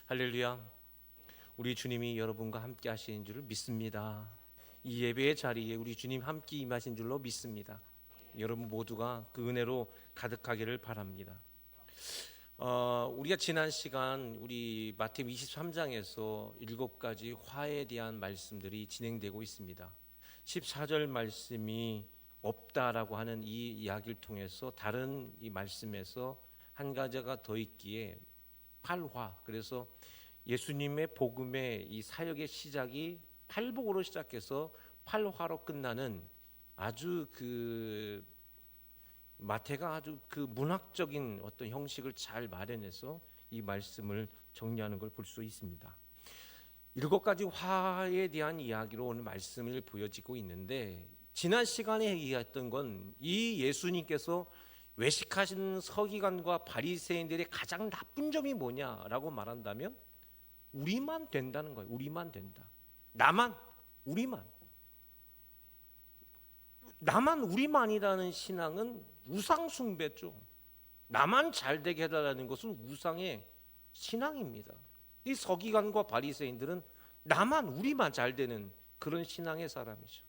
할렐루야. 우리 주님이 여러분과 함께 하시는 줄을 믿습니다. 이 예배의 자리에 우리 주님 함께 임하신 줄로 믿습니다. 여러분 모두가 그 은혜로 가득하기를 바랍니다. 우리가 지난 시간 우리 마태복음 23장에서 7가지 화에 대한 말씀들이 진행되고 있습니다. 14절 말씀이 없다라고 하는 이 이야기를 통해서 다른 이 말씀에서 한 가지가 더 있기에 8화, 그래서 예수님의 복음의 이 사역의 시작이 팔복으로 시작해서 8화로 끝나는 아주 마태가 아주 문학적인 어떤 형식을 잘 마련해서 이 말씀을 정리하는 걸 볼 수 있습니다. 7가지 화에 대한 이야기로 오늘 말씀을 보여지고 있는데, 지난 시간에 얘기했던 건 이 예수님께서 외식하신 서기관과 바리새인들의 가장 나쁜 점이 뭐냐라고 말한다면 우리만 된다는 거예요. 우리만 된다. 나만 우리만이라는 신앙은 우상 숭배죠. 나만 잘 되게 해달라는 것은 우상의 신앙입니다. 이 서기관과 바리새인들은 우리만 잘 되는 그런 신앙의 사람이죠.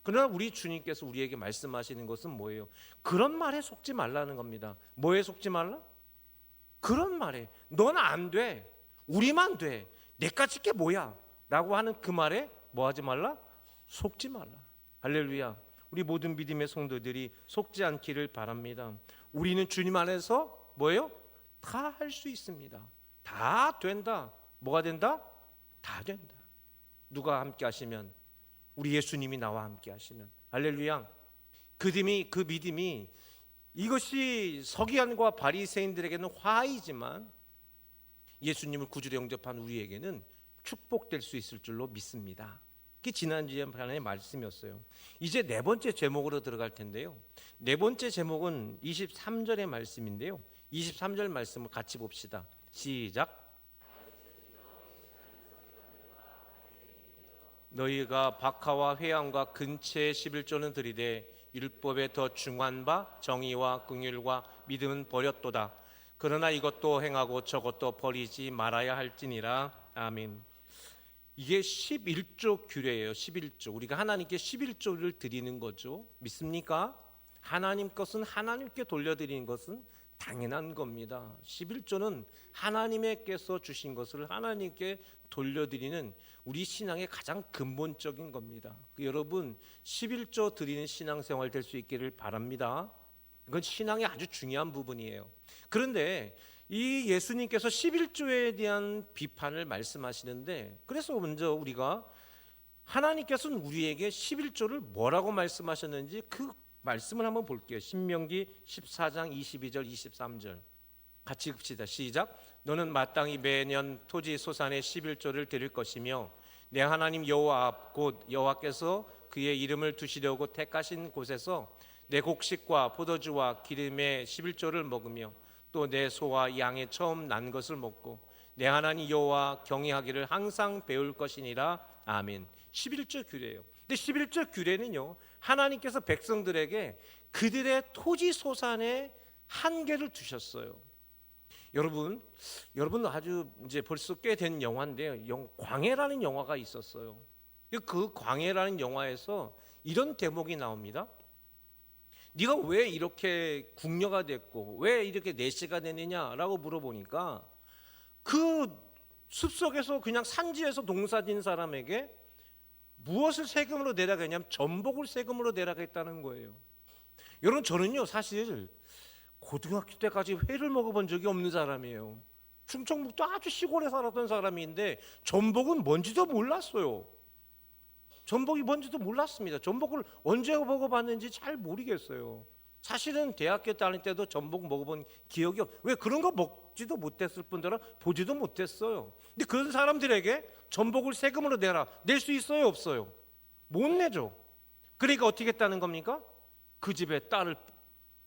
그러나 우리 주님께서 우리에게 말씀하시는 것은 뭐예요? 그런 말에 속지 말라는 겁니다. 뭐에 속지 말라? 그런 말에 넌 안 돼, 우리만 돼, 내까지 게 뭐야? 라고 하는 그 말에 뭐 하지 말라? 속지 말라. 할렐루야. 우리 모든 믿음의 성도들이 속지 않기를 바랍니다. 우리는 주님 안에서 뭐예요? 다 할 수 있습니다. 다 된다. 뭐가 된다? 다 된다. 누가 함께 하시면? 우리 예수님이 나와 함께 하시면. 할렐루야. 그 믿음이 이것이 서기관과 바리새인들에게는 화이지만 예수님을 구주로 영접한 우리에게는 축복될 수 있을 줄로 믿습니다. 그게 지난주에 말씀이었어요. 이제 네 번째 제목으로 들어갈 텐데요. 네 번째 제목은 23절의 말씀인데요. 23절 말씀을 같이 봅시다. 시작. 너희가 박하와 회양과 근체의 11조는 드리되 율법에 더 중한 바 정의와 긍휼과 믿음은 버렸도다. 그러나 이것도 행하고 저것도 버리지 말아야 할지니라. 아멘. 이게 11조 규례예요. 11조. 우리가 하나님께 11조를 드리는 거죠. 믿습니까? 하나님 것은 하나님께 돌려드리는 것은 당연한 겁니다. 11조는 하나님께서 주신 것을 하나님께 돌려드리는 우리 신앙의 가장 근본적인 겁니다. 여러분 11조 드리는 신앙생활 될 수 있기를 바랍니다. 이건 신앙의 아주 중요한 부분이에요. 그런데 이 예수님께서 11조에 대한 비판을 말씀하시는데, 그래서 먼저 우리가 하나님께서는 우리에게 11조를 뭐라고 말씀하셨는지 그 말씀을 한번 볼게요. 신명기 14장 22절 23절 같이 봅시다. 시작. 너는 마땅히 매년 토지 소산의 11조를 드릴 것이며 내 하나님 여호와 앞 곧 여호와께서 그의 이름을 두시려고 택하신 곳에서 내 곡식과 포도주와 기름의 11조를 먹으며 또 내 소와 양의 처음 난 것을 먹고 내 하나님 여호와 경외하기를 항상 배울 것이니라. 아멘. 11조 규례예요. 근데 11조 규례는요, 하나님께서 백성들에게 그들의 토지 소산의 한계를 두셨어요. 여러분 아주 이제 벌써 꽤 된 영화인데요. 광해라는 영화가 있었어요. 그 광해라는 영화에서 이런 대목이 나옵니다. 네가 왜 이렇게 궁녀가 됐고 왜 이렇게 내시가 되느냐라고 물어보니까 그 숲속에서 그냥 산지에서 농사진 사람에게 무엇을 세금으로 내라겠냐면 전복을 세금으로 내라겠다는 거예요. 여러분 저는요 사실 고등학교 때까지 회를 먹어본 적이 없는 사람이에요. 충청북도 아주 시골에 살았던 사람인데 전복은 뭔지도 몰랐어요. 전복이 뭔지도 몰랐습니다. 전복을 언제 먹어봤는지 잘 모르겠어요. 사실은 대학교 다닐 때도 전복 먹어본 기억이 왜 그런 거 먹지도 못했을 뿐더러 보지도 못했어요. 근데 그런 사람들에게 전복을 세금으로 내라, 낼 수 있어요 없어요? 못 내죠. 그러니까 어떻게 했다는 겁니까? 그 집에 딸을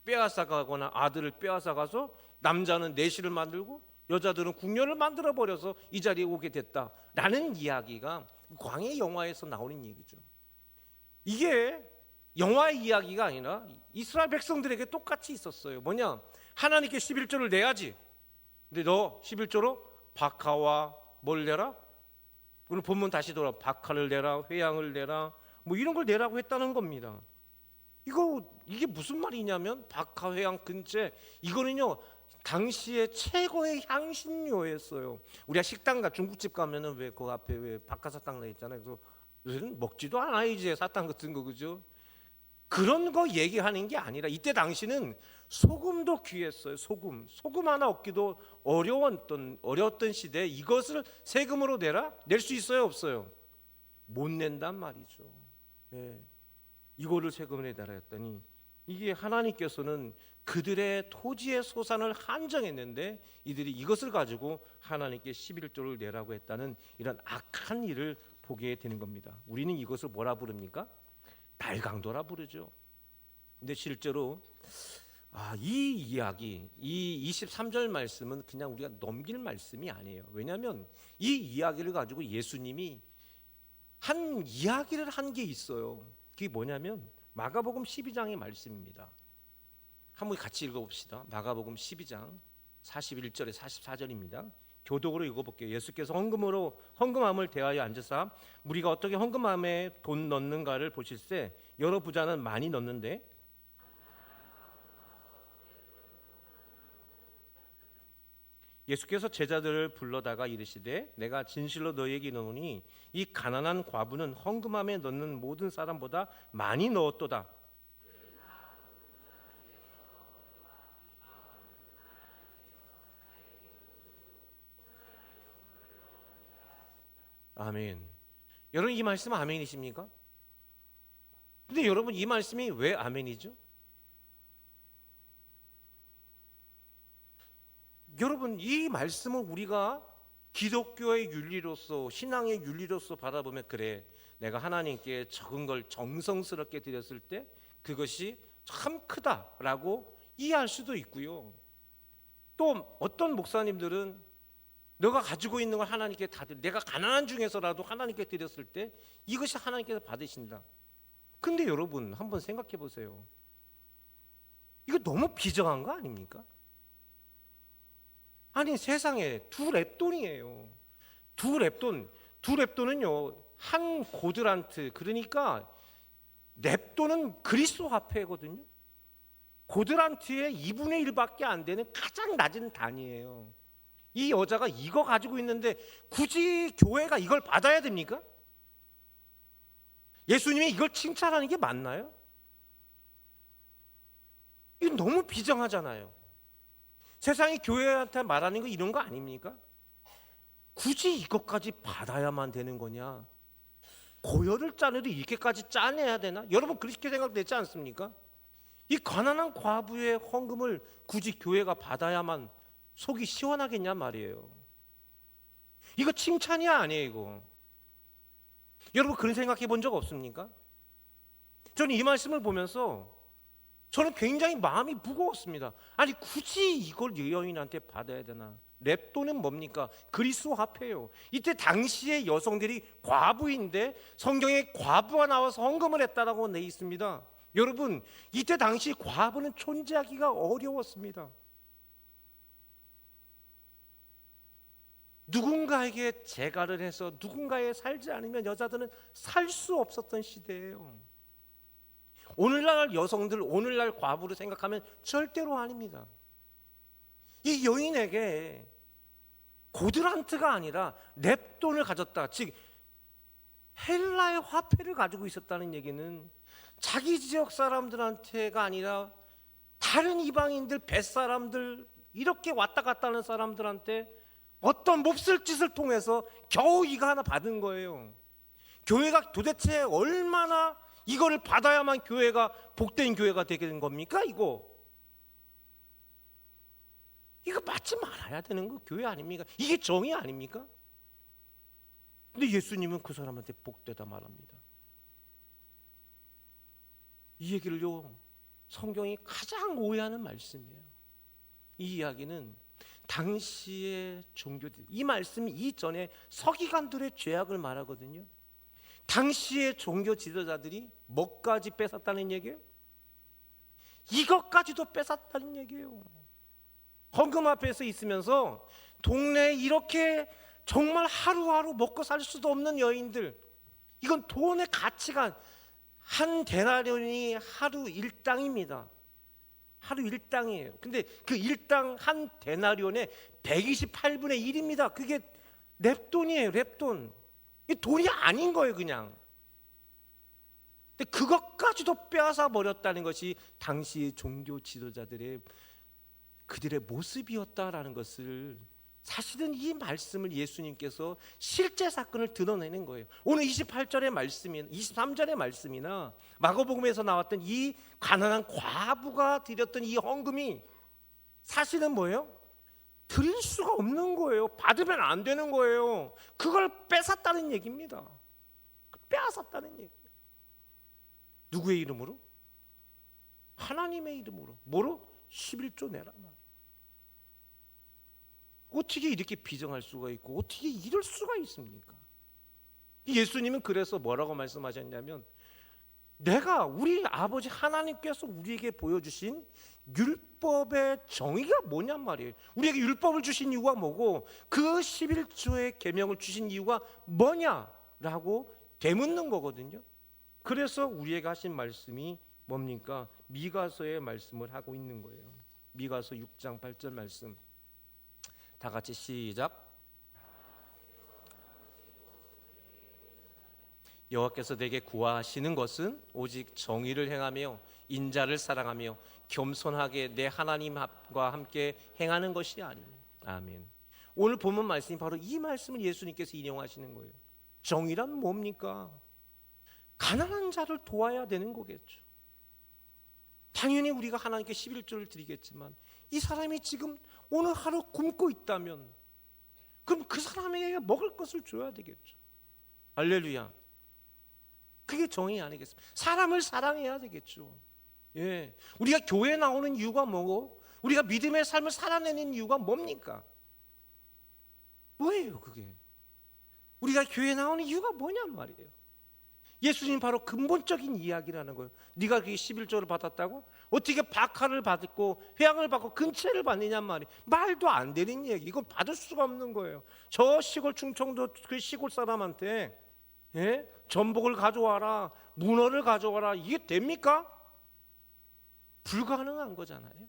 빼앗아 가거나 아들을 빼앗아 가서 남자는 내시를 만들고 여자들은 궁녀를 만들어 버려서 이 자리에 오게 됐다라는 이야기가 광해 영화에서 나오는 얘기죠. 이게 영화의 이야기가 아니라 이스라엘 백성들에게 똑같이 있었어요. 뭐냐? 하나님께 11조를 내야지. 근데 너 11조로 박하와 뭘 내라? 오늘 본문 다시 돌아 박하를 내라, 회양을 내라, 뭐 이런 걸 내라고 했다는 겁니다. 이게 무슨 말이냐면 박하 회양 근처에 이거는요 당시에 최고의 향신료였어요. 우리가 식당가 중국집 가면은 왜 그 앞에 왜 박하사탕 나 있잖아요. 그래서 요새는 먹지도 않아요 이제 사탕 같은 거, 그죠? 그런 거 얘기하는 게 아니라 이때 당시는 소금도 귀했어요. 소금 하나 얻기도 어려웠던 시대에 이것을 세금으로 내라? 낼 수 있어요 없어요? 못 낸단 말이죠. 예. 이거를 세금을 내라 했더니 이게 하나님께서는 그들의 토지의 소산을 한정했는데 이들이 이것을 가지고 하나님께 11조를 내라고 했다는 이런 악한 일을 보게 되는 겁니다. 우리는 이것을 뭐라 부릅니까? 날강도라 부르죠. 근데 실제로 이 이야기, 이 23절 말씀은 그냥 우리가 넘길 말씀이 아니에요. 왜냐하면 이 이야기를 가지고 예수님이 한 이야기를 한 게 있어요. 그게 뭐냐면 마가복음 12장의 말씀입니다. 한번 같이 읽어봅시다. 마가복음 12장 41절에 44절입니다. 교독으로 읽어볼게요. 예수께서 헌금함을 대하여 앉으사 무리가 어떻게 헌금함에 돈 넣는가를 보실세 여러 부자는 많이 넣는데 예수께서 제자들을 불러다가 이르시되 내가 진실로 너희에게 이르노니 이 가난한 과부는 헌금함에 넣는 모든 사람보다 많이 넣었도다. 아멘. 여러분 이 말씀 아멘이십니까? 근데 여러분 이 말씀이 왜 아멘이죠? 여러분 이 말씀은 우리가 기독교의 윤리로서 신앙의 윤리로서 바라보면 그래 내가 하나님께 적은 걸 정성스럽게 드렸을 때 그것이 참 크다라고 이해할 수도 있고요. 또 어떤 목사님들은 너가 가지고 있는 걸 하나님께 다 드려 내가 가난한 중에서라도 하나님께 드렸을 때 이것이 하나님께서 받으신다. 근데 여러분 한번 생각해 보세요. 이거 너무 비정한 거 아닙니까? 아니 세상에 두 랩돈이에요. 두 랩돈은요 한 고드란트, 그러니까 랩돈은 그리스도 화폐거든요. 고드란트의 2분의 1밖에 안 되는 가장 낮은 단위예요. 이 여자가 이거 가지고 있는데 굳이 교회가 이걸 받아야 됩니까? 예수님이 이걸 칭찬하는 게 맞나요? 이건 너무 비정하잖아요. 세상이 교회한테 말하는 거 이런 거 아닙니까? 굳이 이것까지 받아야만 되는 거냐? 고열을 짜내도 이렇게까지 짜내야 되나? 여러분 그렇게 생각되지 않습니까? 이 가난한 과부의 헌금을 굳이 교회가 받아야만 속이 시원하겠냐 말이에요. 이거 칭찬이 아니에요 이거. 여러분 그런 생각해 본 적 없습니까? 저는 이 말씀을 보면서 저는 굉장히 마음이 무거웠습니다. 아니 굳이 이걸 여인한테 받아야 되나? 랩돈은 뭡니까? 그리스도 화폐예요. 이때 당시의 여성들이 과부인데 성경에 과부가 나와서 헌금을 했다라고 돼 있습니다. 여러분 이때 당시 과부는 존재하기가 어려웠습니다. 누군가에게 재가를 해서 누군가에 살지 않으면 여자들은 살 수 없었던 시대예요. 오늘날 여성들, 오늘날 과부를 생각하면 절대로 아닙니다. 이 여인에게 고드란트가 아니라 랩돈을 가졌다, 즉 헬라의 화폐를 가지고 있었다는 얘기는 자기 지역 사람들한테가 아니라 다른 이방인들, 뱃사람들, 이렇게 왔다 갔다 하는 사람들한테 어떤 몹쓸 짓을 통해서 겨우 이거 하나 받은 거예요. 교회가 도대체 얼마나 이거를 받아야만 교회가 복된 교회가 되게 된 겁니까? 이거 받지 말아야 되는 거 교회 아닙니까? 이게 정의 아닙니까? 근데 예수님은 그 사람한테 복되다 말합니다. 이 얘기를요 성경이 가장 오해하는 말씀이에요. 이 이야기는 당시의 종교들, 이 말씀이 이전에 서기관들의 죄악을 말하거든요. 당시의 종교 지도자들이 뭐까지 뺏었다는 얘기예요? 이것까지도 뺏었다는 얘기예요. 헌금 앞에서 있으면서 동네에 이렇게 정말 하루하루 먹고 살 수도 없는 여인들, 이건 돈의 가치가 한 데나리온이 하루 일당입니다. 하루 일당이에요. 근데 그 일당 한 데나리온에 128분의 1입니다. 그게 랩돈이에요. 랩돈. 이 돈이 아닌 거예요, 그냥. 근데 그것까지도 빼앗아 버렸다는 것이 당시 종교 지도자들의 그들의 모습이었다라는 것을, 사실은 이 말씀을 예수님께서 실제 사건을 드러내는 거예요. 오늘 28절의 말씀이나 23절의 말씀이나 마가복음에서 나왔던 이 가난한 과부가 드렸던 이 헌금이 사실은 뭐예요? 드릴 수가 없는 거예요. 받으면 안 되는 거예요. 그걸 뺏었다는 얘기입니다. 빼앗았다는 얘기예요. 누구의 이름으로? 하나님의 이름으로. 뭐로? 11조 내라 말이에요. 어떻게 이렇게 비정할 수가 있고 어떻게 이럴 수가 있습니까? 예수님은 그래서 뭐라고 말씀하셨냐면, 내가, 우리 아버지 하나님께서 우리에게 보여주신 율법의 정의가 뭐냔 말이에요. 우리에게 율법을 주신 이유가 뭐고 그 11조의 계명을 주신 이유가 뭐냐라고 되묻는 거거든요. 그래서 우리에게 하신 말씀이 뭡니까? 미가서의 말씀을 하고 있는 거예요. 미가서 6장 8절 말씀, 다 같이 시작. 여호와께서 내게 구하시는 것은 오직 정의를 행하며 인자를 사랑하며 겸손하게 내 하나님과 함께 행하는 것이 아니니. 아멘. 오늘 본문 말씀이 바로 이 말씀을 예수님께서 인용하시는 거예요. 정의란 뭡니까? 가난한 자를 도와야 되는 거겠죠. 당연히 우리가 하나님께 11조를 드리겠지만 이 사람이 지금 오늘 하루 굶고 있다면 그럼 그 사람에게 먹을 것을 줘야 되겠죠. 할렐루야. 그게 정의 아니겠습니까? 사람을 사랑해야 되겠죠. 예, 우리가 교회에 나오는 이유가 뭐고 우리가 믿음의 삶을 살아내는 이유가 뭡니까? 뭐예요 그게? 우리가 교회에 나오는 이유가 뭐냔 말이에요. 예수님 바로 근본적인 이야기라는 거예요. 네가 그게 11조를 받았다고? 어떻게 박하를 받고 회양을 받고 근체를 받느냔 말이에요. 말도 안 되는 얘기. 이건 받을 수가 없는 거예요. 저 시골 충청도 그 시골 사람한테 전복을 가져와라, 문어를 가져와라, 이게 됩니까? 불가능한 거잖아요.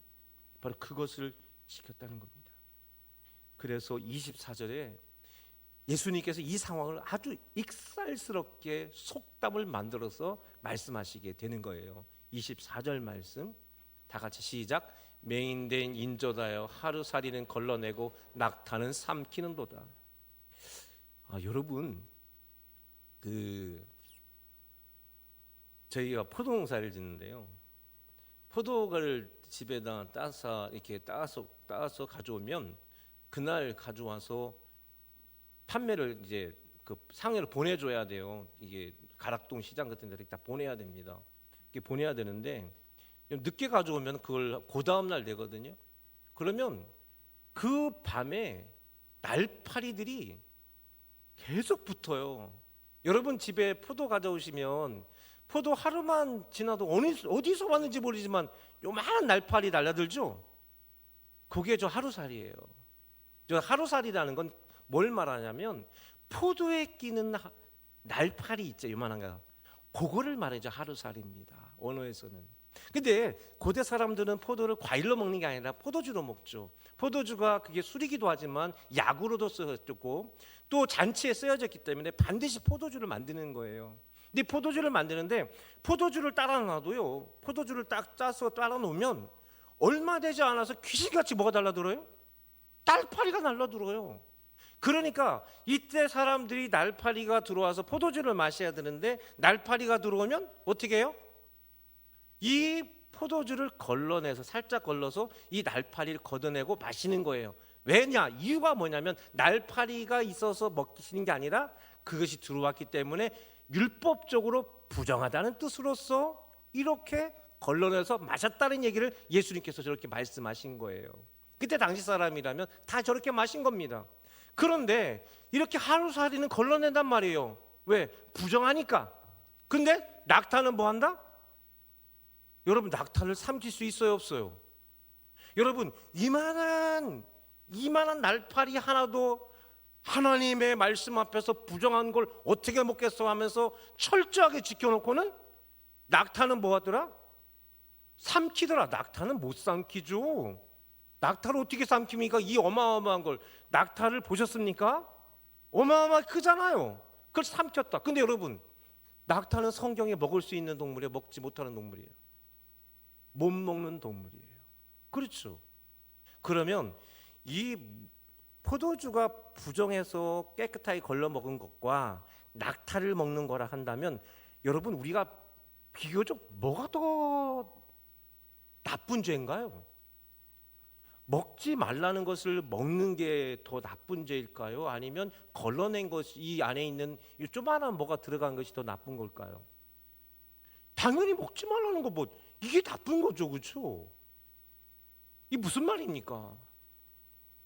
바로 그것을 시켰다는 겁니다. 그래서 24절에 예수님께서 이 상황을 아주 익살스럽게 속담을 만들어서 말씀하시게 되는 거예요. 24절 말씀 다 같이 시작. 맹인된 인조다여 하루살이는 걸러내고 낙타는 삼키는도다. 여러분, 저희가 포도 농사를 짓는데요. 포도를 집에다 따서 이렇게 따서 가져오면 그날 가져와서 판매를 이제 그 상해를 보내줘야 돼요. 이게 가락동 시장 같은 데를 다 보내야 됩니다. 이렇게 보내야 되는데 늦게 가져오면 그걸 그 다음 날 내거든요. 그러면 그 밤에 날파리들이 계속 붙어요. 여러분 집에 포도 가져오시면 포도 하루만 지나도 어디서 왔는지 모르지만 요만한 날파리 날라들죠. 그게 저 하루살이에요. 저 하루살이라는 건 뭘 말하냐면 포도에 끼는 날파리 있죠, 요만한 거. 그거를 말해줘. 하루살입니다. 언어에서는. 근데 고대 사람들은 포도를 과일로 먹는 게 아니라 포도주로 먹죠. 포도주가 그게 술이기도 하지만 약으로도 쓰였고 또 잔치에 쓰여졌기 때문에 반드시 포도주를 만드는 거예요. 근데 포도주를 만드는데 포도주를 따라 놔도요, 포도주를 딱 짜서 따라 놓으면 얼마 되지 않아서 귀신같이 뭐가 날라들어요? 날파리가 날라들어요. 그러니까 이때 사람들이 날파리가 들어와서 포도주를 마셔야 되는데 날파리가 들어오면 어떻게 해요? 이 포도주를 걸러내서 살짝 걸러서 이 날파리를 걷어내고 마시는 거예요. 왜냐? 이유가 뭐냐면 날파리가 있어서 먹히는 게 아니라 그것이 들어왔기 때문에 율법적으로 부정하다는 뜻으로서 이렇게 걸러내서 마셨다는 얘기를 예수님께서 저렇게 말씀하신 거예요. 그때 당시 사람이라면 다 저렇게 마신 겁니다. 그런데 이렇게 하루살이는 걸러낸단 말이에요. 왜? 부정하니까. 근데 낙타는 뭐 한다? 여러분, 낙타를 삼킬 수 있어요, 없어요? 여러분, 이만한 이만한 날파리 하나도 하나님의 말씀 앞에서 부정한 걸 어떻게 먹겠어 하면서 철저하게 지켜놓고는 낙타는 뭐 하더라? 삼키더라. 낙타는 못 삼키죠. 낙타를 어떻게 삼킵니까? 이 어마어마한 걸. 낙타를 보셨습니까? 어마어마하게 크잖아요. 그걸 삼켰다. 근데 여러분, 낙타는 성경에 먹을 수 있는 동물이에요? 먹지 못하는 동물이에요? 못 먹는 동물이에요. 그렇죠. 그러면 이 포도주가 부정해서 깨끗하게 걸러 먹은 것과 낙타를 먹는 거라 한다면 여러분, 우리가 비교적 뭐가 더 나쁜 죄인가요? 먹지 말라는 것을 먹는 게 더 나쁜 죄일까요? 아니면 걸러낸 것이 이 안에 있는 이 조그마한 뭐가 들어간 것이 더 나쁜 걸까요? 당연히 먹지 말라는 거, 뭐 이게 나쁜 거죠, 그렇죠? 이게 무슨 말입니까?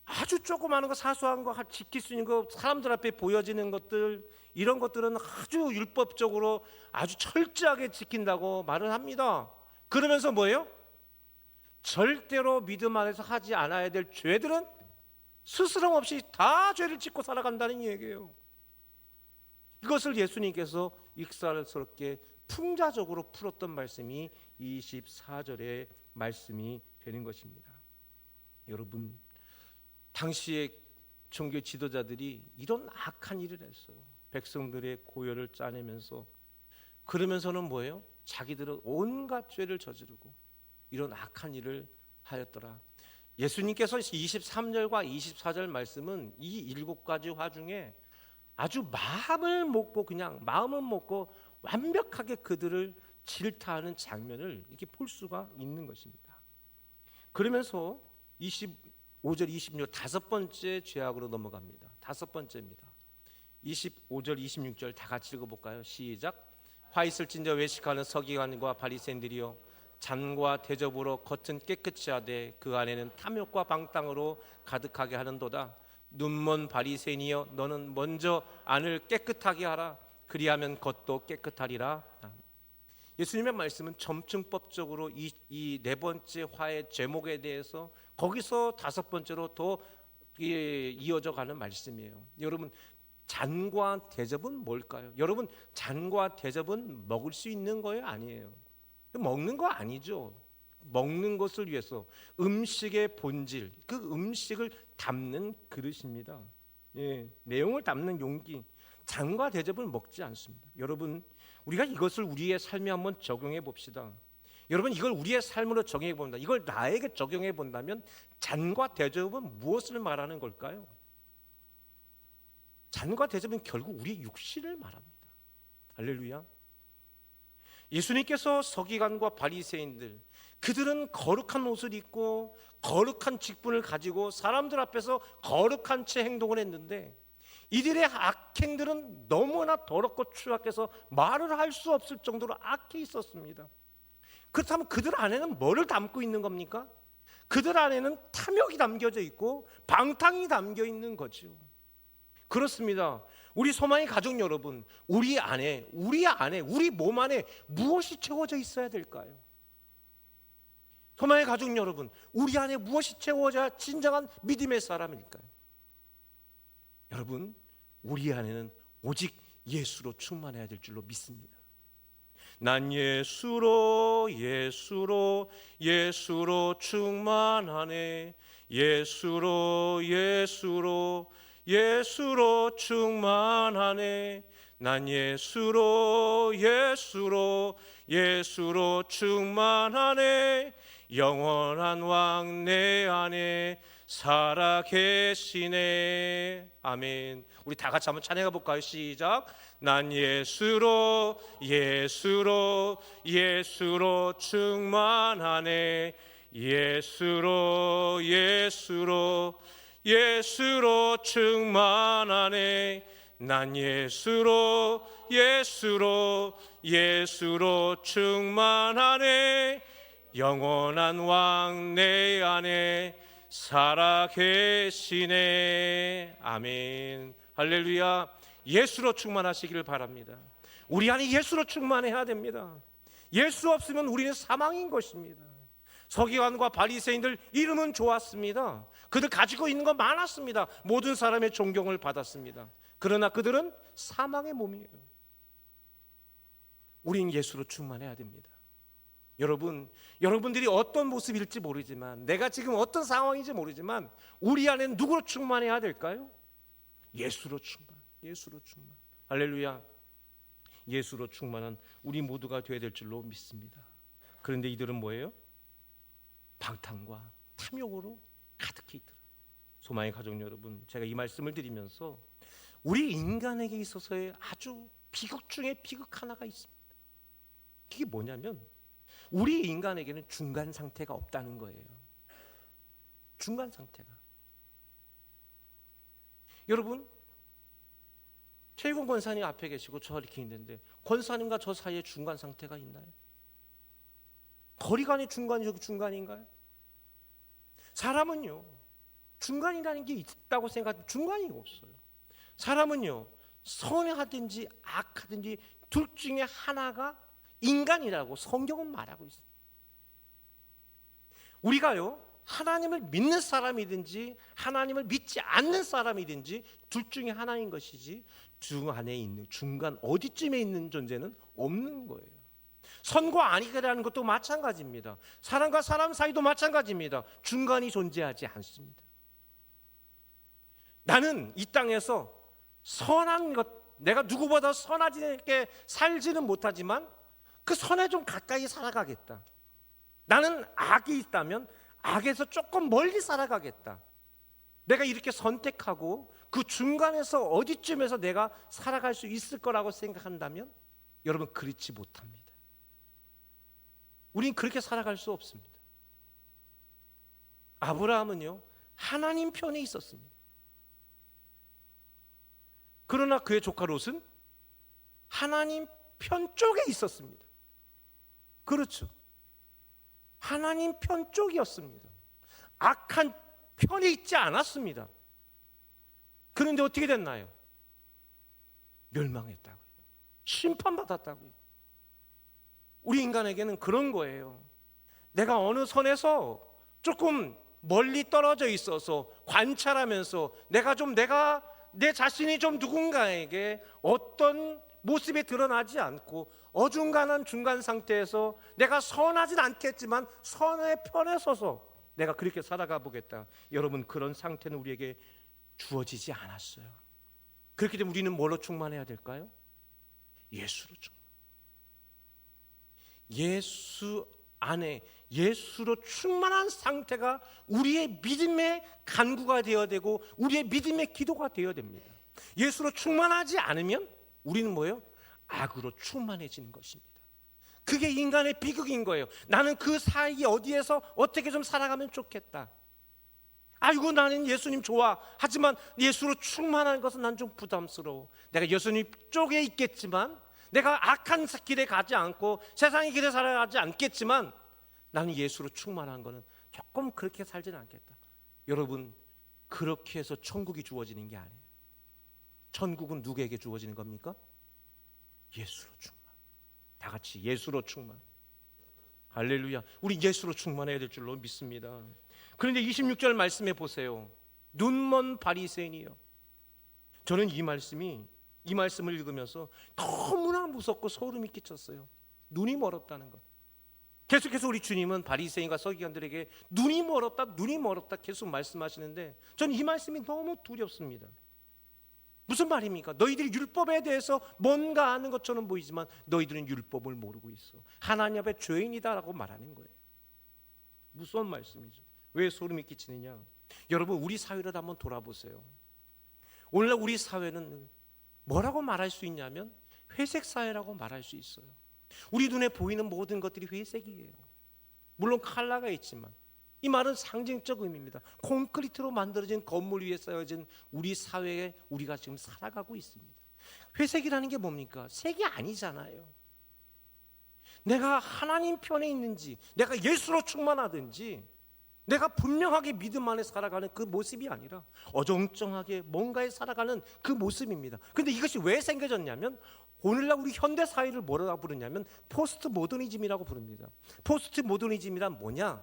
아주 조그마한 거, 사소한 거, 지킬 수 있는 거, 사람들 앞에 보여지는 것들, 이런 것들은 아주 율법적으로 아주 철저하게 지킨다고 말을 합니다. 그러면서 뭐예요? 절대로 믿음 안에서 하지 않아야 될 죄들은 스스럼 없이 다 죄를 짓고 살아간다는 얘기예요. 이것을 예수님께서 익살스럽게 풍자적으로 풀었던 말씀이 24절의 말씀이 되는 것입니다. 여러분, 당시의 종교 지도자들이 이런 악한 일을 했어요. 백성들의 고열을 짜내면서, 그러면서는 뭐예요? 자기들은 온갖 죄를 저지르고 이런 악한 일을 하였더라. 예수님께서 23절과 24절 말씀은 이 7가지 화 중에 아주 마음을 먹고 완벽하게 그들을 질타하는 장면을 이렇게 볼 수가 있는 것입니다. 그러면서 25절, 26절 다섯 번째 죄악으로 넘어갑니다. 다섯 번째입니다. 25절, 26절 다 같이 읽어볼까요? 시작. 화 있을진저 외식하는 서기관과 바리새인들이여, 잔과 대접으로 겉은 깨끗이 하되 그 안에는 탐욕과 방탕으로 가득하게 하는도다. 눈먼 바리새인이여, 너는 먼저 안을 깨끗하게 하라. 그리하면 겉도 깨끗하리라. 예수님의 말씀은 점층법적으로 이 네 번째 화의 제목에 대해서 거기서 다섯 번째로 더 이어져 가는 말씀이에요. 여러분, 잔과 대접은 뭘까요? 여러분, 잔과 대접은 먹을 수 있는 거예요? 아니에요? 먹는 거 아니죠. 먹는 것을 위해서 음식의 본질, 그 음식을 담는 그릇입니다. 내용을 담는 용기. 잔과 대접을 먹지 않습니다. 여러분, 우리가 이것을 우리의 삶에 한번 적용해 봅시다. 여러분, 이걸 우리의 삶으로 적용해 본다. 이걸 나에게 적용해 본다면 잔과 대접은 무엇을 말하는 걸까요? 잔과 대접은 결국 우리 육신을 말합니다. 할렐루야. 예수님께서 서기관과 바리새인들, 그들은 거룩한 옷을 입고 거룩한 직분을 가지고 사람들 앞에서 거룩한 채 행동을 했는데, 이들의 악행들은 너무나 더럽고 추악해서 말을 할 수 없을 정도로 악해 있었습니다. 그렇다면 그들 안에는 뭐를 담고 있는 겁니까? 그들 안에는 탐욕이 담겨져 있고 방탕이 담겨 있는 거죠. 그렇습니다. 우리 소망의 가족 여러분, 우리 몸 안에 무엇이 채워져 있어야 될까요? 소망의 가족 여러분, 우리 안에 무엇이 채워져야 진정한 믿음의 사람일까요? 여러분, 우리 안에는 오직 예수로 충만해야 될 줄로 믿습니다. 난 예수로 충만하네. 예수로 충만하네. 난 예수로 충만하네. 영원한 왕 내 안에 살아 계시네. 아멘. 우리 다 같이 한번 찬양해 볼까요? 시작. 난 예수로 충만하네. 예수로 충만하네. 난 예수로 충만하네. 영원한 왕 내 안에 살아 계시네. 아멘. 할렐루야. 예수로 충만하시기를 바랍니다. 우리 안에 예수로 충만해야 됩니다. 예수 없으면 우리는 사망인 것입니다. 서기관과 바리새인들 이름은 좋았습니다. 그들 가지고 있는 거 많았습니다. 모든 사람의 존경을 받았습니다. 그러나 그들은 사망의 몸이에요. 우린 예수로 충만해야 됩니다. 여러분들이 어떤 모습일지 모르지만, 내가 지금 어떤 상황인지 모르지만, 우리 안에는 누구로 충만해야 될까요? 예수로 충만. 예수로 충만. 할렐루야. 예수로 충만한 우리 모두가 되어야 될 줄로 믿습니다. 그런데 이들은 뭐예요? 방탕과 탐욕으로 가득해 있더라. 소망의 가족 여러분, 제가 이 말씀을 드리면서 우리 인간에게 있어서의 아주 비극 중에 비극 하나가 있습니다. 이게 뭐냐면, 우리 인간에게는 중간 상태가 없다는 거예요. 중간 상태가. 여러분, 최일권 권사님 앞에 계시고 저 이렇게 있는데, 권사님과 저 사이에 중간 상태가 있나요? 거리간의 중간이 저기 중간인가요? 사람은요, 중간이라는 게 있다고 생각하면 중간이 없어요. 사람은요, 선하든지 악하든지 둘 중에 하나가 인간이라고 성경은 말하고 있어요. 우리가요, 하나님을 믿는 사람이든지 하나님을 믿지 않는 사람이든지 둘 중에 하나인 것이지, 중간에 있는, 중간 어디쯤에 있는 존재는 없는 거예요. 선과 악이라는 것도 마찬가지입니다. 사람과 사람 사이도 마찬가지입니다. 중간이 존재하지 않습니다. 나는 이 땅에서 선한 것, 내가 누구보다 선하게 살지는 못하지만 그 선에 좀 가까이 살아가겠다. 나는 악이 있다면 악에서 조금 멀리 살아가겠다. 내가 이렇게 선택하고 그 중간에서 어디쯤에서 내가 살아갈 수 있을 거라고 생각한다면, 여러분, 그렇지 못합니다. 우린 그렇게 살아갈 수 없습니다. 아브라함은요, 하나님 편에 있었습니다. 그러나 그의 조카 롯은 하나님 편 쪽에 있었습니다. 그렇죠. 하나님 편 쪽이었습니다. 악한 편에 있지 않았습니다. 그런데 어떻게 됐나요? 멸망했다고요. 심판받았다고요. 우리 인간에게는 그런 거예요. 내가 어느 선에서 조금 멀리 떨어져 있어서 관찰하면서 내가 내 자신이 좀 누군가에게 어떤 모습이 드러나지 않고 어중간한 중간 상태에서 내가 선하진 않겠지만 선의 편에 서서 내가 그렇게 살아가 보겠다. 여러분, 그런 상태는 우리에게 주어지지 않았어요. 그렇기 때문에 우리는 뭘로 충만해야 될까요? 예수로 충만. 예수 안에, 예수로 충만한 상태가 우리의 믿음의 간구가 되어야 되고 우리의 믿음의 기도가 되어야 됩니다. 예수로 충만하지 않으면 우리는 뭐예요? 악으로 충만해지는 것입니다. 그게 인간의 비극인 거예요. 나는 그 사이에 어디에서 어떻게 좀 살아가면 좋겠다. 아이고, 나는 예수님 좋아. 하지만 예수로 충만한 것은 난 좀 부담스러워. 내가 예수님 쪽에 있겠지만, 내가 악한 길에 가지 않고 세상의 길에 살아가지 않겠지만, 나는 예수로 충만한 것은 조금 그렇게 살지는 않겠다. 여러분, 그렇게 해서 천국이 주어지는 게 아니에요. 천국은 누구에게 주어지는 겁니까? 예수로 충만. 다 같이 예수로 충만. 할렐루야. 우리 예수로 충만해야 될 줄로 믿습니다. 그런데 26절 말씀해 보세요. 눈먼 바리새인이요. 저는 이 말씀을 읽으면서 너무나 무섭고 소름이 끼쳤어요. 눈이 멀었다는 것. 계속해서 우리 주님은 바리새인과 서기관들에게 눈이 멀었다 계속 말씀하시는데, 저는 이 말씀이 너무 두렵습니다. 무슨 말입니까? 너희들이 율법에 대해서 뭔가 아는 것처럼 보이지만 너희들은 율법을 모르고 있어. 하나님 앞에 죄인이다라고 말하는 거예요. 무서운 말씀이죠. 왜 소름이 끼치느냐? 여러분, 우리 사회를 한번 돌아보세요. 오늘날 우리 사회는 뭐라고 말할 수 있냐면 회색 사회라고 말할 수 있어요. 우리 눈에 보이는 모든 것들이 회색이에요. 물론 컬러가 있지만 이 말은 상징적 의미입니다. 콘크리트로 만들어진 건물 위에 쌓여진 우리 사회에 우리가 지금 살아가고 있습니다. 회색이라는 게 뭡니까? 색이 아니잖아요. 내가 하나님 편에 있는지, 내가 예수로 충만하든지, 내가 분명하게 믿음 안에 살아가는 그 모습이 아니라 어정쩡하게 뭔가에 살아가는 그 모습입니다. 그런데 이것이 왜 생겨졌냐면, 오늘날 우리 현대 사회를 뭐라고 부르냐면 포스트 모더니즘이라고 부릅니다. 포스트 모더니즘이란 뭐냐?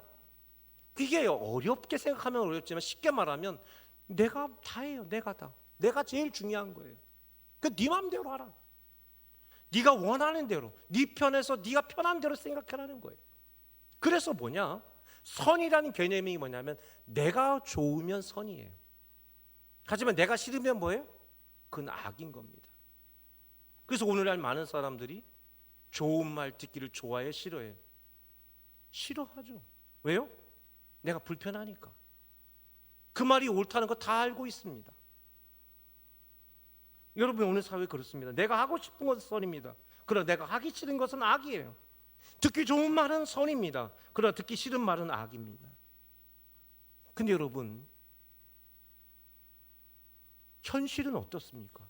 그게 어렵게 생각하면 어렵지만 쉽게 말하면 내가 다예요. 내가 다. 내가 제일 중요한 거예요. 네 마음대로 하라. 네가 원하는 대로, 네 편에서 네가 편한 대로 생각하라는 거예요. 그래서 뭐냐? 선이라는 개념이 뭐냐면 내가 좋으면 선이에요. 하지만 내가 싫으면 뭐예요? 그건 악인 겁니다. 그래서 오늘날 많은 사람들이 좋은 말 듣기를 좋아해, 싫어해요? 싫어하죠. 왜요? 내가 불편하니까. 그 말이 옳다는 거 다 알고 있습니다. 여러분, 오늘 사회 그렇습니다. 내가 하고 싶은 것은 선입니다. 그러나 내가 하기 싫은 것은 악이에요. 듣기 좋은 말은 선입니다. 그러나 듣기 싫은 말은 악입니다. 근데 여러분, 현실은 어떻습니까?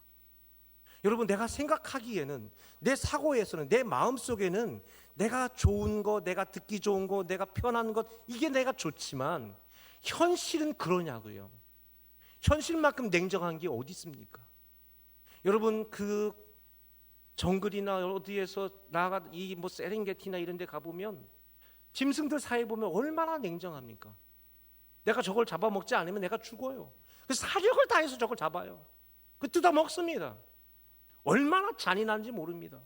여러분, 내가 생각하기에는, 내 사고에서는, 내 마음속에는 내가 좋은 거, 내가 듣기 좋은 거, 내가 편한 것, 이게 내가 좋지만 현실은 그러냐고요. 현실만큼 냉정한 게 어디 있습니까? 여러분, 그 정글이나 어디에서 나가 이 뭐 세렝게티나 이런 데 가보면 짐승들 사이에 보면 얼마나 냉정합니까? 내가 저걸 잡아먹지 않으면 내가 죽어요. 그래서 사력을 다해서 저걸 잡아요. 그 뜯어 먹습니다. 얼마나 잔인한지 모릅니다.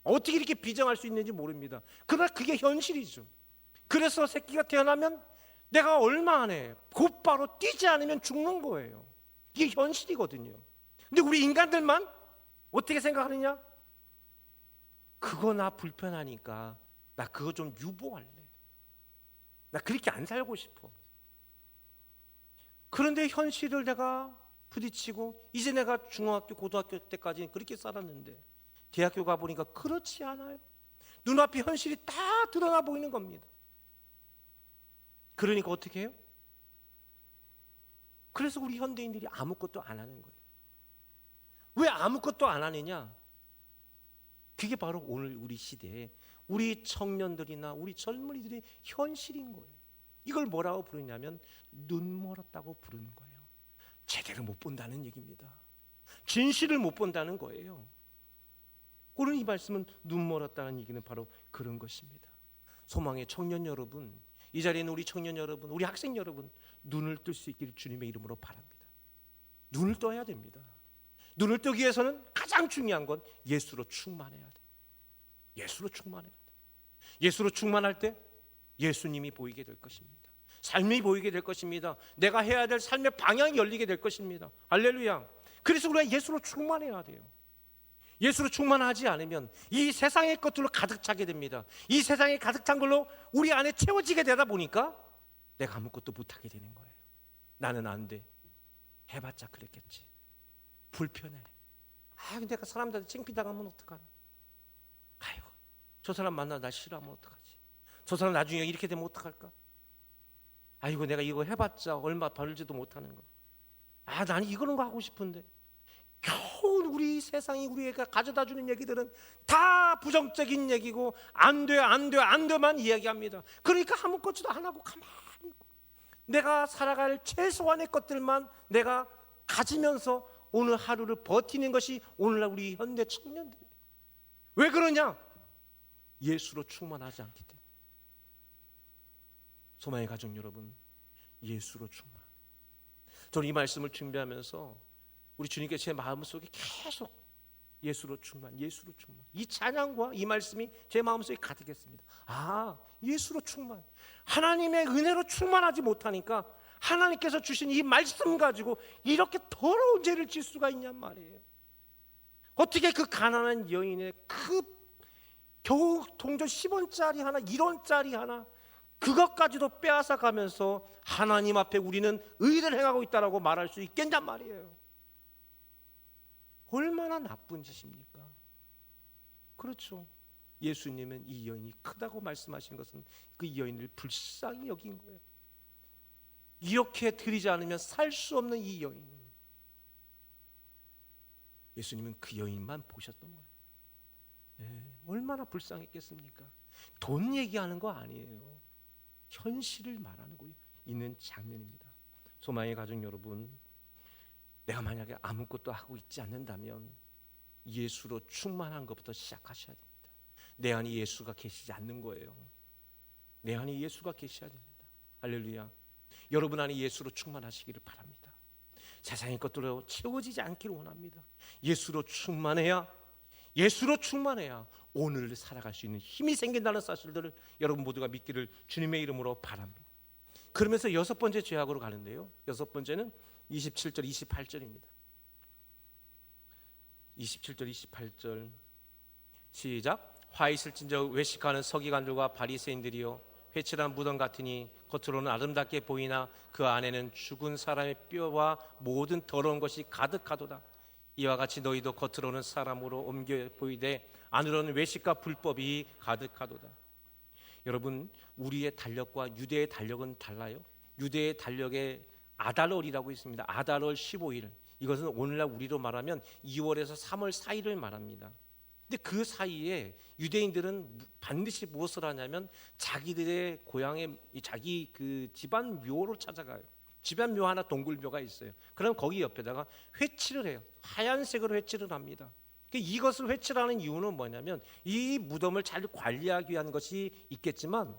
어떻게 이렇게 비정할 수 있는지 모릅니다. 그러나 그게 현실이죠. 그래서 새끼가 태어나면 내가 얼마 안에 곧바로 뛰지 않으면 죽는 거예요. 이게 현실이거든요. 근데 우리 인간들만 어떻게 생각하느냐? 그거 나 불편하니까 나 그거 좀 유보할래. 나 그렇게 안 살고 싶어. 그런데 현실을 내가 부딪히고 이제 내가 중학교, 고등학교 때까지는 그렇게 살았는데 대학교 가보니까 그렇지 않아요. 눈앞에 현실이 다 드러나 보이는 겁니다. 그러니까 어떻게 해요? 그래서 우리 현대인들이 아무것도 안 하는 거예요. 왜 아무것도 안 하느냐? 그게 바로 오늘 우리 시대에 우리 청년들이나 우리 젊은이들의 현실인 거예요. 이걸 뭐라고 부르냐면 눈 멀었다고 부르는 거예요. 제대로 못 본다는 얘기입니다. 진실을 못 본다는 거예요. 오늘 이 말씀은 눈 멀었다는 얘기는 바로 그런 것입니다. 소망의 청년 여러분, 이 자리에 있는 우리 청년 여러분, 우리 학생 여러분, 눈을 뜰 수 있기를 주님의 이름으로 바랍니다. 눈을 떠야 됩니다. 눈을 뜨기 위해서는 가장 중요한 건 예수로 충만해야 돼요. 예수로 충만해야 돼요. 예수로 충만할 때 예수님이 보이게 될 것입니다. 삶이 보이게 될 것입니다. 내가 해야 될 삶의 방향이 열리게 될 것입니다. 할렐루야. 그래서 우리가 예수로 충만해야 돼요. 예수로 충만하지 않으면 이 세상의 것들로 가득 차게 됩니다. 이 세상에 가득 찬 걸로 우리 안에 채워지게 되다 보니까 내가 아무것도 못하게 되는 거예요. 나는 안 돼. 해봤자 그랬겠지. 불편해. 근데 내가 사람들한테 창피당하면 어떡하나. 아이고, 저 사람 만나 나 싫어하면 어떡하지. 저 사람 나중에 이렇게 되면 어떡할까. 아이고, 내가 이거 해봤자 얼마 벌지도 못하는 거. 나는 이거는 거 하고 싶은데. 겨우 우리 세상이 우리가 가져다 주는 얘기들은 다 부정적인 얘기고 안 돼, 안 돼, 안 돼만 이야기합니다. 그러니까 아무것도 안 하고 가만히 있고 내가 살아갈 최소한의 것들만 내가 가지면서 오늘 하루를 버티는 것이 오늘날 우리 현대 청년들이에요. 왜 그러냐? 예수로 충만하지 않기 때문에. 소망의 가족 여러분, 예수로 충만. 저는 이 말씀을 준비하면서 우리 주님께 제 마음속에 계속 예수로 충만, 예수로 충만, 이 찬양과 이 말씀이 제 마음속에 가득했습니다. 예수로 충만. 하나님의 은혜로 충만하지 못하니까 하나님께서 주신 이 말씀 가지고 이렇게 더러운 죄를 질 수가 있냔 말이에요. 어떻게 그 가난한 여인의 그 겨우 동전 10원짜리 하나, 1원짜리 하나, 그것까지도 빼앗아 가면서 하나님 앞에 우리는 의를 행하고 있다라고 말할 수 있겠냔 말이에요. 얼마나 나쁜 짓입니까? 그렇죠. 예수님은 이 여인이 크다고 말씀하신 것은 그 여인을 불쌍히 여긴 거예요. 이렇게 드리지 않으면 살 수 없는 이 여인, 예수님은 그 여인만 보셨던 거예요. 얼마나 불쌍했겠습니까? 돈 얘기하는 거 아니에요. 현실을 말하는 거 있는 장면입니다. 소망의 가족 여러분, 내가 만약에 아무것도 하고 있지 않는다면 예수로 충만한 것부터 시작하셔야 됩니다. 내 안에 예수가 계시지 않는 거예요. 내 안에 예수가 계셔야 됩니다. 할렐루야. 여러분 안에 예수로 충만하시기를 바랍니다. 세상의 것들로 채워지지 않기를 원합니다. 예수로 충만해야 오늘을 살아갈 수 있는 힘이 생긴다는 사실들을 여러분 모두가 믿기를 주님의 이름으로 바랍니다. 그러면서 여섯 번째 죄악으로 가는데요, 여섯 번째는 27절 28절입니다 27절 28절 시작. 화 있을진저 외식하는 서기관들과 바리새인들이요, 회칠한 무덤 같으니 겉으로는 아름답게 보이나 그 안에는 죽은 사람의 뼈와 모든 더러운 것이 가득하도다. 이와 같이 너희도 겉으로는 사람으로 옮겨 보이되 안으로는 외식과 불법이 가득하도다. 여러분, 우리의 달력과 유대의 달력은 달라요. 유대의 달력에 아달월이라고 있습니다. 아달월 15일, 이것은 오늘날 우리로 말하면 2월에서 3월 사이를 말합니다. 근데 그 사이에 유대인들은 반드시 무엇을 하냐면 자기들의 고향의 자기 그 집안 묘를 찾아가요. 집안 묘 하나, 동굴묘가 있어요. 그럼 거기 옆에다가 회칠을 해요. 하얀색으로 회칠을 합니다. 이것을 회칠하는 이유는 뭐냐면 이 무덤을 잘 관리하기 위한 것이 있겠지만,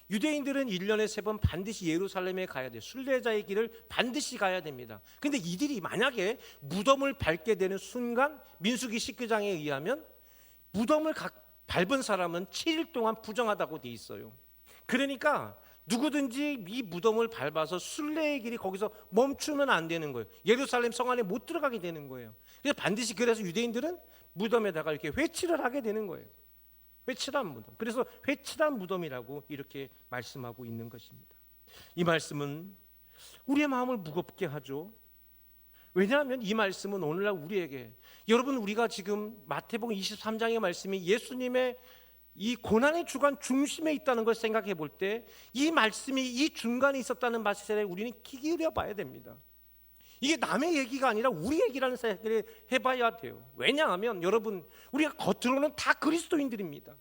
유대인들은 1년에 3번 반드시 예루살렘에 가야 돼요. 순례자의 길을 반드시 가야 됩니다. 근데 이들이 만약에 무덤을 밟게 되는 순간, 민수기 19장에 의하면 무덤을 밟은 사람은 7일 동안 부정하다고 돼 있어요. 그러니까 누구든지 이 무덤을 밟아서 순례의 길이 거기서 멈추면 안 되는 거예요. 예루살렘 성 안에 못 들어가게 되는 거예요. 그래서 반드시, 그래서 유대인들은 무덤에다가 이렇게 회칠을 하게 되는 거예요. 회칠한 무덤. 그래서 회칠한 무덤이라고 이렇게 말씀하고 있는 것입니다. 이 말씀은 우리의 마음을 무겁게 하죠. 왜냐하면 이 말씀은 오늘날 우리에게, 여러분, 우리가 지금 마태복음 23장의 말씀이 예수님의 이 고난의 주간 중심에 있다는 걸 생각해 볼 때 이 말씀이 이 중간에 있었다는 사실에 우리는 귀 기울여 봐야 됩니다. 이게 남의 얘기가 아니라 우리 얘기라는 생각을 해봐야 돼요. 왜냐하면 여러분, 우리가 겉으로는 다 그리스도인들입니다.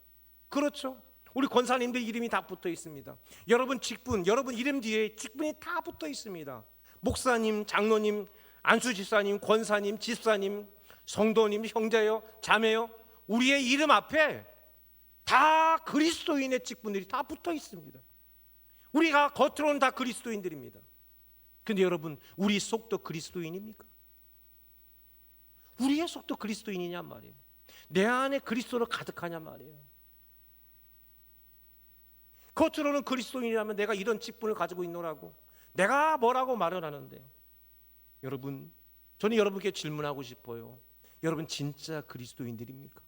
그렇죠? 우리 권사님들 이름이 다 붙어 있습니다. 여러분 직분, 여러분 이름 뒤에 직분이 다 붙어 있습니다. 목사님, 장로님, 안수집사님, 권사님, 집사님, 성도님, 형제요, 자매요, 우리의 이름 앞에 다 그리스도인의 직분들이 다 붙어 있습니다. 우리가 겉으로는 다 그리스도인들입니다. 근데 여러분, 우리 속도 그리스도인입니까? 우리의 속도 그리스도인이냐 말이에요. 내 안에 그리스도로 가득하냐 말이에요. 겉으로는 그리스도인이라면 내가 이런 직분을 가지고 있노라고, 내가 뭐라고 말을 하는데, 여러분, 저는 여러분께 질문하고 싶어요. 여러분 진짜 그리스도인들입니까?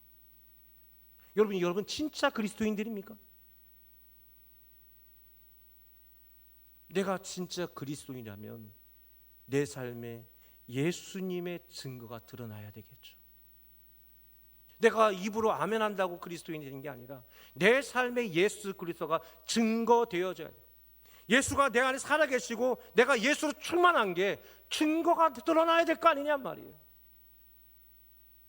여러분 진짜 그리스도인들입니까? 내가 진짜 그리스도인이라면 내 삶에 예수님의 증거가 드러나야 되겠죠. 내가 입으로 아멘 한다고 그리스도인이 되는 게 아니라 내 삶에 예수 그리스도가 증거되어져야 돼요. 예수가 내 안에 살아계시고 내가 예수로 충만한 게 증거가 드러나야 될 거 아니냐 말이에요.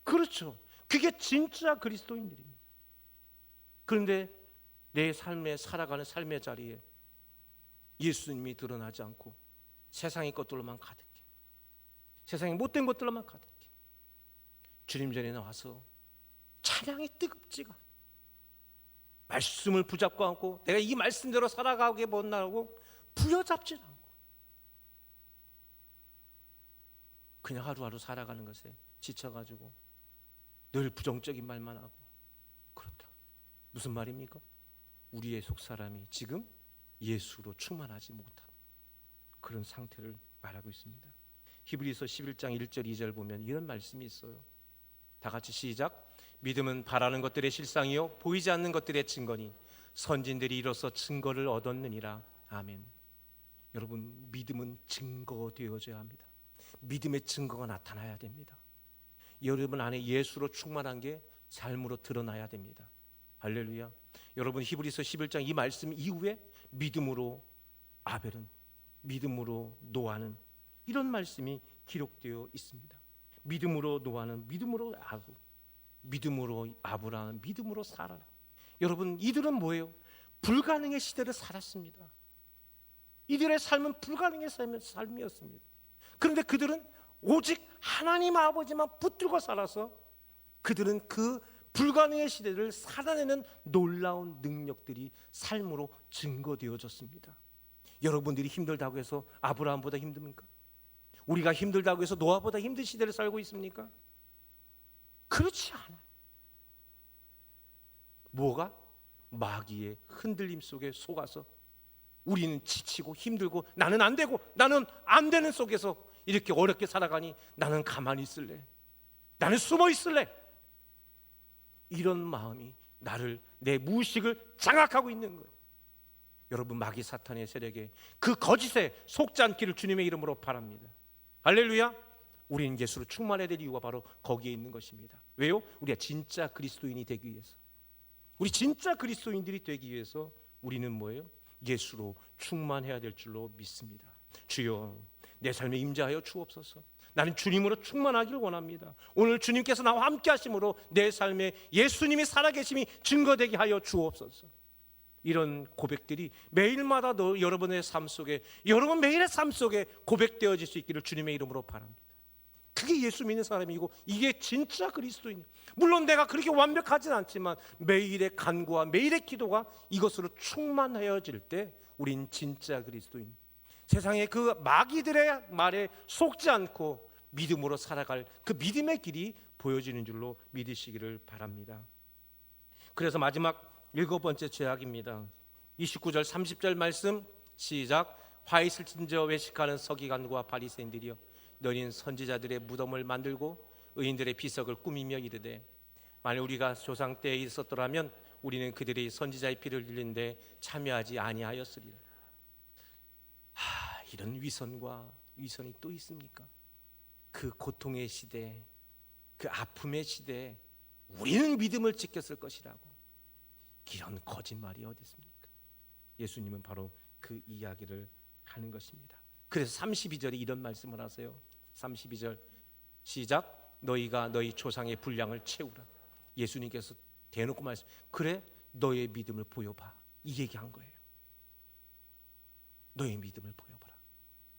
그렇죠. 그게 진짜 그리스도인들입니다. 그런데 내 삶에 살아가는 삶의 자리에 예수님이 드러나지 않고 세상의 것들로만 가득해, 세상의 못된 것들로만 가득해, 주님 전에 나와서 찬양이 뜨겁지가, 말씀을 붙잡고 않고 내가 이 말씀대로 살아가게 못하고 부여잡지 않고 그냥 하루하루 살아가는 것에 지쳐가지고 늘 부정적인 말만 하고 그렇다. 무슨 말입니까? 우리의 속사람이 지금 예수로 충만하지 못한 그런 상태를 말하고 있습니다. 히브리서 11장 1절 2절 보면 이런 말씀이 있어요. 다 같이 시작. 믿음은 바라는 것들의 실상이요 보이지 않는 것들의 증거니 선진들이 이로써 증거를 얻었느니라. 아멘. 여러분, 믿음은 증거되어져야 합니다. 믿음의 증거가 나타나야 됩니다. 여러분 안에 예수로 충만한 게 삶으로 드러나야 됩니다. 할렐루야. 여러분, 히브리서 11장 이 말씀 이후에 믿음으로 아벨은, 믿음으로 노아는, 이런 말씀이 기록되어 있습니다. 믿음으로 노아는, 믿음으로 아구, 믿음으로 아브라함, 믿음으로 사라. 여러분, 이들은 뭐예요? 불가능의 시대를 살았습니다. 이들의 삶은 불가능의 삶이었습니다. 그런데 그들은 오직 하나님 아버지만 붙들고 살아서 그들은 그 불가능의 시대를 살아내는 놀라운 능력들이 삶으로 증거되어졌습니다. 여러분들이 힘들다고 해서 아브라함보다 힘듭니까? 우리가 힘들다고 해서 노아보다 힘든 시대를 살고 있습니까? 그렇지 않아요. 뭐가? 마귀의 흔들림 속에 속아서 우리는 지치고 힘들고 나는 안 되고 나는 안 되는 속에서 이렇게 어렵게 살아가니 나는 가만히 있을래, 나는 숨어 있을래, 이런 마음이 나를, 내 무의식을 장악하고 있는 거예요. 여러분, 마귀 사탄의 세력에 그 거짓에 속지 않기를 주님의 이름으로 바랍니다. 할렐루야. 우리는 예수로 충만해야 될 이유가 바로 거기에 있는 것입니다. 왜요? 우리가 진짜 그리스도인이 되기 위해서, 우리 진짜 그리스도인들이 되기 위해서 우리는 뭐예요? 예수로 충만해야 될 줄로 믿습니다. 주여, 내 삶에 임재하여 주옵소서. 나는 주님으로 충만하기를 원합니다. 오늘 주님께서 나와 함께 하심으로 내 삶에 예수님이 살아계심이 증거되게 하여 주옵소서. 이런 고백들이 매일마다 여러분의 삶 속에, 여러분 매일의 삶 속에 고백되어질 수 있기를 주님의 이름으로 바랍니다. 그게 예수 믿는 사람이고 이게 진짜 그리스도인. 물론 내가 그렇게 완벽하진 않지만 매일의 간구와 매일의 기도가 이것으로 충만해질 때 우린 진짜 그리스도인. 세상의 그 마귀들의 말에 속지 않고 믿음으로 살아갈 그 믿음의 길이 보여지는 줄로 믿으시기를 바랍니다. 그래서 마지막 7번째 죄악입니다. 29절 30절 말씀 시작. 화 있을 진저 외식하는 서기관과 바리새인들이여, 너희는 선지자들의 무덤을 만들고 의인들의 비석을 꾸미며 이르되, 만일 우리가 조상 때에 있었더라면 우리는 그들의 선지자의 피를 흘리는데 참여하지 아니하였으리라. 이런 위선이 또 있습니까? 그 고통의 시대, 그 아픔의 시대에 우리는 믿음을 지켰을 것이라고, 이런 거짓말이 어디 있습니까? 예수님은 바로 그 이야기를 하는 것입니다. 그래서 32절에 이런 말씀을 하세요. 32절 시작. 너희가 너희 조상의 분량을 채우라. 예수님께서 대놓고 말씀, 그래 너의 믿음을 보여봐, 이 얘기한 거예요. 너의 믿음을 보여봐라.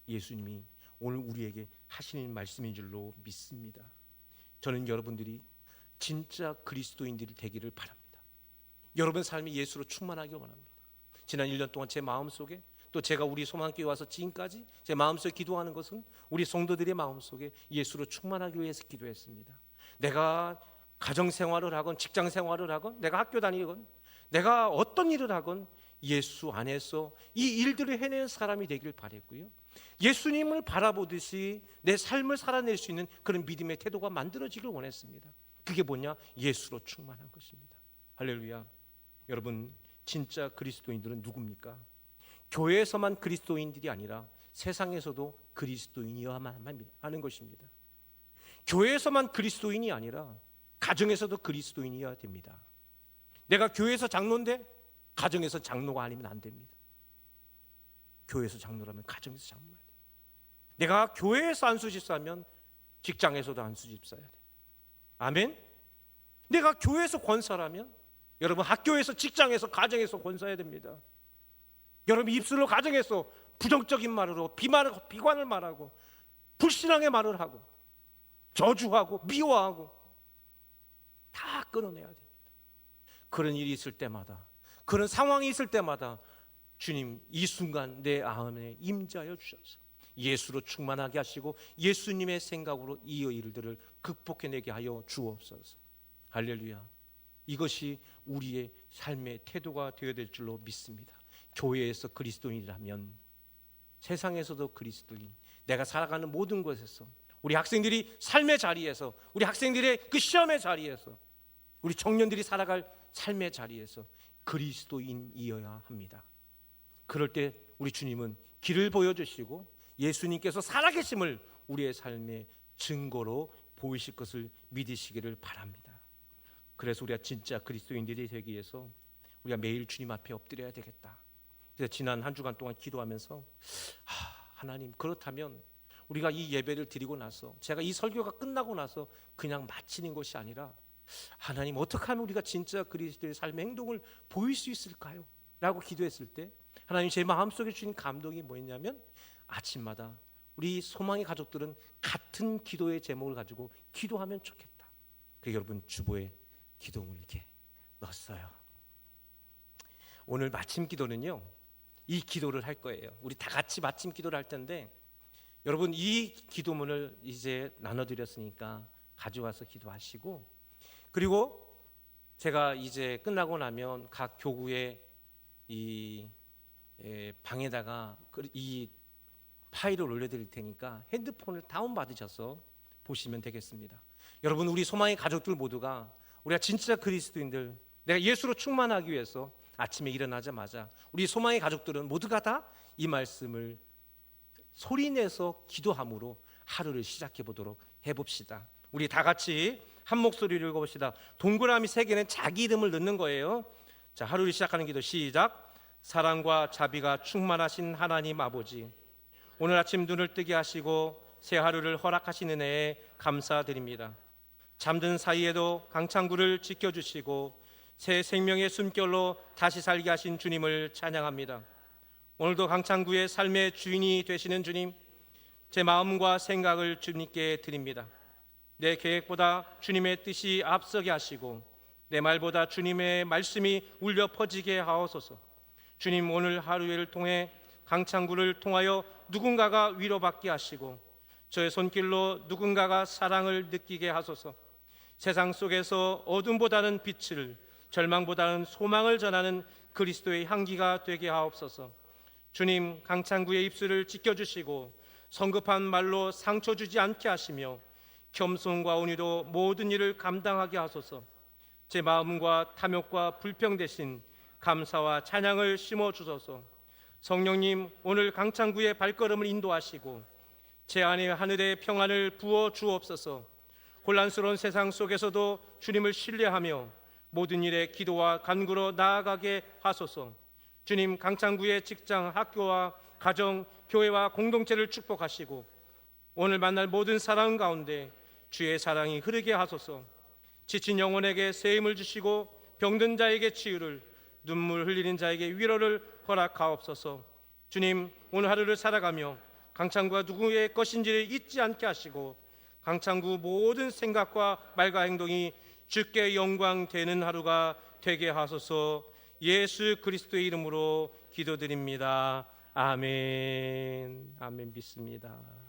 예수님이 오늘 우리에게 하시는 말씀인 줄로 믿습니다. 저는 여러분들이 진짜 그리스도인들이 되기를 바랍니다. 여러분 삶이 예수로 충만하길 원합니다. 지난 1년 동안 제 마음속에, 또 제가 우리 소망교회 와서 지금까지 제 마음속에 기도하는 것은 우리 성도들의 마음속에 예수로 충만하기 위해서 기도했습니다. 내가 가정생활을 하건 직장생활을 하건 내가 학교 다니건 내가 어떤 일을 하건 예수 안에서 이 일들을 해내는 사람이 되길 바랬고요, 예수님을 바라보듯이 내 삶을 살아낼 수 있는 그런 믿음의 태도가 만들어지길 원했습니다. 그게 뭐냐? 예수로 충만한 것입니다. 할렐루야. 여러분, 진짜 그리스도인들은 누굽니까? 교회에서만 그리스도인들이 아니라 세상에서도 그리스도인이어야만 하는 것입니다. 교회에서만 그리스도인이 아니라 가정에서도 그리스도인이어야 됩니다. 내가 교회에서 장로인데 가정에서 장로가 아니면 안 됩니다. 교회에서 장로라면 가정에서 장로야 돼. 내가 교회에서 안수집사면 직장에서도 안수집사야 돼. 아멘. 내가 교회에서 권사라면 여러분 학교에서, 직장에서, 가정에서 권사해야 됩니다. 여러분 입술로 가정에서 부정적인 말으로 비관을 말하고 불신앙의 말을 하고 저주하고 미워하고 다 끊어내야 됩니다. 그런 일이 있을 때마다, 그런 상황이 있을 때마다 주님, 이 순간 내 마음에 임재하여 주셔서 예수로 충만하게 하시고 예수님의 생각으로 이 일들을 극복해내게 하여 주옵소서. 할렐루야. 이것이 우리의 삶의 태도가 되어야 될 줄로 믿습니다. 교회에서 그리스도인이라면 세상에서도 그리스도인, 내가 살아가는 모든 곳에서, 우리 학생들이 삶의 자리에서, 우리 학생들의 그 시험의 자리에서, 우리 청년들이 살아갈 삶의 자리에서 그리스도인이어야 합니다. 그럴 때 우리 주님은 길을 보여주시고 예수님께서 살아계심을 우리의 삶의 증거로 보이실 것을 믿으시기를 바랍니다. 그래서 우리가 진짜 그리스도인들이 되기 위해서 우리가 매일 주님 앞에 엎드려야 되겠다. 그래서 지난 한 주간 동안 기도하면서 하나님, 그렇다면 우리가 이 예배를 드리고 나서, 제가 이 설교가 끝나고 나서 그냥 마치는 것이 아니라, 하나님, 어떻게 하면 우리가 진짜 그리스도의 삶의 행동을 보일 수 있을까요? 라고 기도했을 때 하나님, 제 마음속에 주신 감동이 뭐였냐면, 아침마다 우리 소망의 가족들은 같은 기도의 제목을 가지고 기도하면 좋겠다. 그래서 여러분 주보에 기도문을 이렇게 넣었어요. 오늘 마침 기도는요, 이 기도를 할 거예요. 우리 다 같이 마침 기도를 할 텐데 여러분 이 기도문을 이제 나눠드렸으니까 가져와서 기도하시고, 그리고 제가 이제 끝나고 나면 각 교구의 이 방에다가 이 파일을 올려드릴 테니까 핸드폰을 다운받으셔서 보시면 되겠습니다. 여러분 우리 소망의 가족들 모두가 우리가 진짜 그리스도인들, 내가 예수로 충만하기 위해서 아침에 일어나자마자 우리 소망의 가족들은 모두가 다 이 말씀을 소리내서 기도함으로 하루를 시작해 보도록 해봅시다. 우리 다 같이 한 목소리를 읽어봅시다. 동그라미 3개는 자기 이름을 넣는 거예요. 자, 하루를 시작하는 기도 시작. 사랑과 자비가 충만하신 하나님 아버지, 오늘 아침 눈을 뜨게 하시고 새 하루를 허락하신 은혜에 감사드립니다. 잠든 사이에도 강창구를 지켜주시고 새 생명의 숨결로 다시 살게 하신 주님을 찬양합니다. 오늘도 강창구의 삶의 주인이 되시는 주님, 제 마음과 생각을 주님께 드립니다. 내 계획보다 주님의 뜻이 앞서게 하시고 내 말보다 주님의 말씀이 울려 퍼지게 하옵소서. 주님, 오늘 하루를 통해 강창구를 통하여 누군가가 위로받게 하시고 저의 손길로 누군가가 사랑을 느끼게 하소서. 세상 속에서 어둠보다는 빛을, 절망보다는 소망을 전하는 그리스도의 향기가 되게 하옵소서. 주님, 강창구의 입술을 지켜주시고 성급한 말로 상처 주지 않게 하시며 겸손과 온유로 모든 일을 감당하게 하소서. 제 마음과 탐욕과 불평 대신 감사와 찬양을 심어주소서. 성령님, 오늘 강창구의 발걸음을 인도하시고 제 안에 하늘의 평안을 부어 주옵소서. 혼란스러운 세상 속에서도 주님을 신뢰하며 모든 일에 기도와 간구로 나아가게 하소서. 주님, 강창구의 직장, 학교와 가정, 교회와 공동체를 축복하시고 오늘 만날 모든 사랑 가운데 주의 사랑이 흐르게 하소서. 지친 영혼에게 새 힘을 주시고 병든 자에게 치유를, 눈물 흘리는 자에게 위로를 허락하옵소서. 주님, 오늘 하루를 살아가며 강창구가 누구의 것인지를 잊지 않게 하시고 강창구 모든 생각과 말과 행동이 주께 영광 되는 하루가 되게 하소서. 예수 그리스도의 이름으로 기도드립니다. 아멘. 아멘. 믿습니다.